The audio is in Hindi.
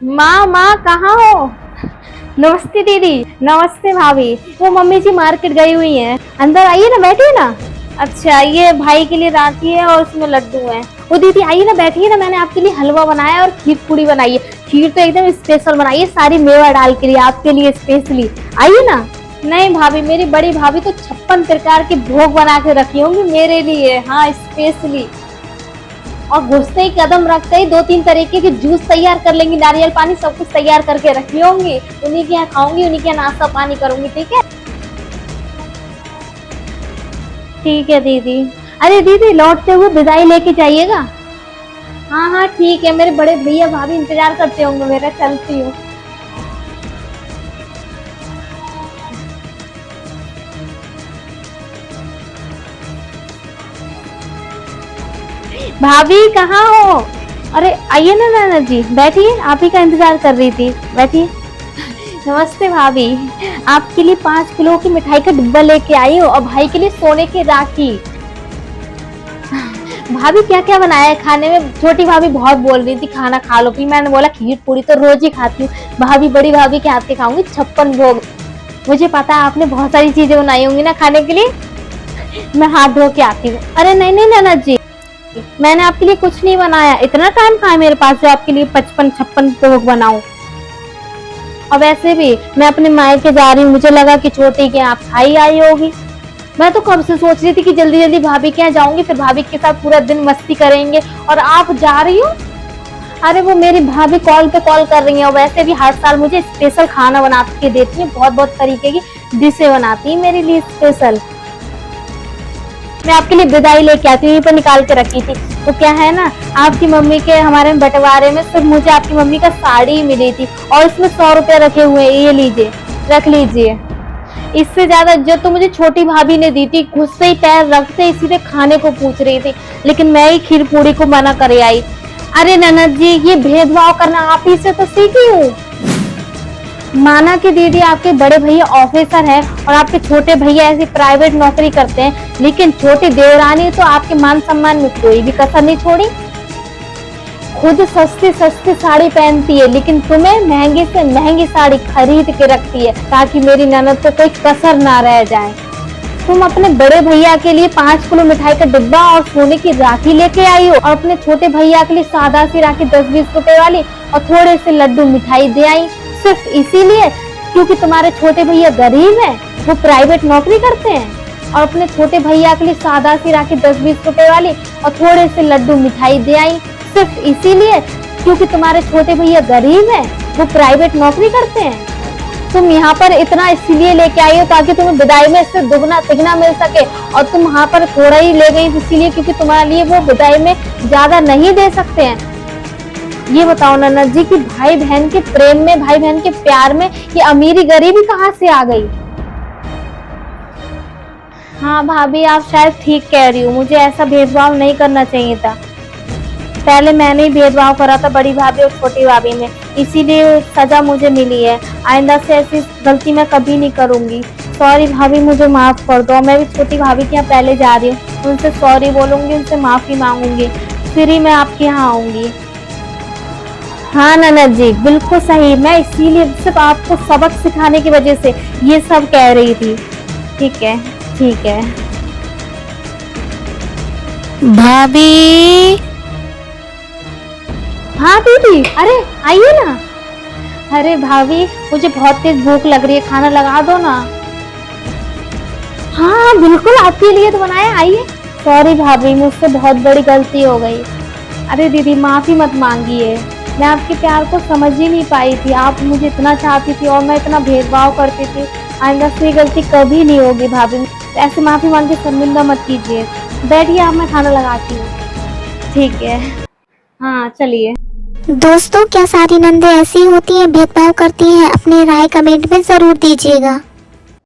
माँ माँ कहाँ हो? नमस्ते दीदी। नमस्ते भाभी। वो मम्मी जी मार्केट गई हुई हैं, अंदर आइए ना, बैठिए ना। अच्छा, ये भाई के लिए राखी है और उसमें लड्डू हैं। वो दीदी आइए ना, बैठिए ना, मैंने आपके लिए हलवा बनाया है और खीर पूरी बनाई है। खीर तो एकदम स्पेशल बनाई है, सारी मेवा डाल के लिए आपके लिए स्पेशली। आइए ना। नहीं भाभी, मेरी बड़ी भाभी तो 56 प्रकार के भोग बना के रखी होंगी मेरे लिए, हाँ स्पेशली। और घुसते ही कदम रखते ही 2-3 तरीके के जूस तैयार कर लेंगी, नारियल पानी सब कुछ तैयार करके रखी होंगी। उन्हीं के यहाँ खाऊंगी, उन्हीं के यहाँ नाश्ता पानी करूंगी, ठीक है? ठीक है दीदी। अरे दीदी, लौटते हुए विदाई लेके जाइएगा। हाँ हाँ ठीक है, मेरे बड़े भैया भाभी इंतजार करते होंगे मेरा, चलती हूँ। भाभी कहाँ हो? अरे आइए ना नाना जी, बैठिए, आप ही का इंतजार कर रही थी, बैठिए। नमस्ते भाभी। आपके लिए 5 किलो की मिठाई का डिब्बा लेके आई हूँ और भाई के लिए सोने की राखी। भाभी क्या क्या बनाया है खाने में? छोटी भाभी बहुत बोल रही थी खाना खा लो, फिर मैंने बोला खीर पूरी तो रोज ही खाती हूँ, भाभी बड़ी भाभी के हाथ के खाऊंगी 56 भोग। मुझे पता है आपने बहुत सारी चीजें बनाई होंगी ना खाने के लिए। मैं हाथ धो के आती हूँ। अरे नहीं नहीं नाना जी, मैंने आपके लिए कुछ नहीं बनाया, इतना टाइम कहाँ है मेरे पास जो आपके लिए 55-56 भोग बनाऊं। और वैसे भी मैं अपने मायके जा रही हूँ, मुझे लगा कि छोटी के आप खाई आई होगी। मैं तो कब से सोच रही थी कि जल्दी जल्दी भाभी के यहाँ जाऊंगी, फिर भाभी के साथ पूरा दिन मस्ती करेंगे, और आप जा रही हो। अरे वो मेरी भाभी कॉल पे कॉल कर रही है, और वैसे भी हर साल मुझे स्पेशल खाना बना के देती है, बहुत बहुत तरीके की डिशें बनाती है मेरे लिए स्पेशल। मैं आपके लिए विदाई लेके आती हूँ, यहीं पर निकाल के रखी थी। तो क्या है ना, आपकी मम्मी के हमारे बंटवारे में सिर्फ मुझे आपकी मम्मी का साड़ी मिली थी, और इसमें 100 रुपया रखे हुए हैं, ये लीजिए, रख लीजिए। इससे ज्यादा इज्जत तो मुझे छोटी भाभी ने दी थी, घुसते ही पैर रखते ही सीधे खाने को पूछ रही थी, लेकिन मैं ही खीर पूरी को मना करे आई। अरे ननद जी, ये भेदभाव करना आप ही से तो सीखी हूँ। माना कि दीदी आपके बड़े भैया ऑफिसर हैं और आपके छोटे भैया ऐसी प्राइवेट नौकरी करते हैं, लेकिन छोटी देवरानी तो आपके मान सम्मान में कोई भी कसर नहीं छोड़ी। खुद सस्ती सस्ती साड़ी पहनती है, लेकिन तुम्हें महंगी से महंगी साड़ी खरीद के रखती है, ताकि मेरी ननद को कोई कसर ना रह जाए। तुम अपने बड़े भैया के लिए 5 किलो मिठाई का डिब्बा और सोने की राखी लेके आई हो, और अपने छोटे भैया के लिए सादा सी राखी 10-20 रुपए वाली और थोड़े से लड्डू मिठाई दे आई, सिर्फ इसीलिए क्योंकि तुम्हारे छोटे भैया गरीब हैं, वो प्राइवेट नौकरी करते हैं। और अपने छोटे भैया के लिए सादा सी राखी 10-20 रुपए वाली और थोड़े से लड्डू मिठाई दे आई, सिर्फ इसीलिए क्योंकि तुम्हारे छोटे भैया गरीब हैं, वो प्राइवेट नौकरी करते हैं। तुम यहाँ पर इतना इसीलिए लेके आई हो ताकि तुम्हें विदाई में इससे दुगना तिगना मिल सके, और तुम वहाँ पर थोड़ा ही ले गई इसीलिए क्योंकि तुम्हारे लिए वो विदाई में ज्यादा नहीं दे सकते हैं। ये बताओ ननद जी कि भाई बहन के प्रेम में, भाई बहन के प्यार में ये अमीरी गरीबी कहाँ से आ गई? हाँ भाभी, आप शायद ठीक कह रही हो, मुझे ऐसा भेदभाव नहीं करना चाहिए था। पहले मैंने ही भेदभाव करा था बड़ी भाभी और छोटी भाभी में, इसीलिए सजा मुझे मिली है। आइंदा से ऐसी गलती मैं कभी नहीं करूंगी। सॉरी भाभी, मुझे माफ कर दो। मैं भी छोटी भाभी के यहाँ पहले जा रही हूँ, उनसे सॉरी बोलूंगी, उनसे माफी मांगूंगी, फिर ही मैं आपके यहाँ आऊंगी। हाँ ननद जी, बिल्कुल सही, मैं इसीलिए सिर्फ आपको सबक सिखाने की वजह से ये सब कह रही थी। ठीक है, ठीक है। भाभी। हाँ दीदी, अरे आइए ना। अरे भाभी, मुझे बहुत तेज भूख लग रही है, खाना लगा दो ना। हाँ हाँ बिल्कुल, आपके लिए तो बनाया, आइए। सॉरी भाभी, मुझसे बहुत बड़ी गलती हो गई। अरे दीदी, माफी मत मांगिए, मैं आपके प्यार को समझ ही नहीं पाई थी। आप मुझे इतना चाहती थी और मैं इतना भेदभाव करती थी। आइंदा से गलती कभी नहीं होगी भाभी, ऐसे माफी मांग के शर्मिंदा मत कीजिए। बैठिए आप, मैं खाना लगाती हूँ। ठीक है, हाँ चलिए। दोस्तों, क्या सारी नंदे ऐसी होती हैं, भेदभाव करती हैं? अपनी राय कमेंट में जरूर दीजिएगा।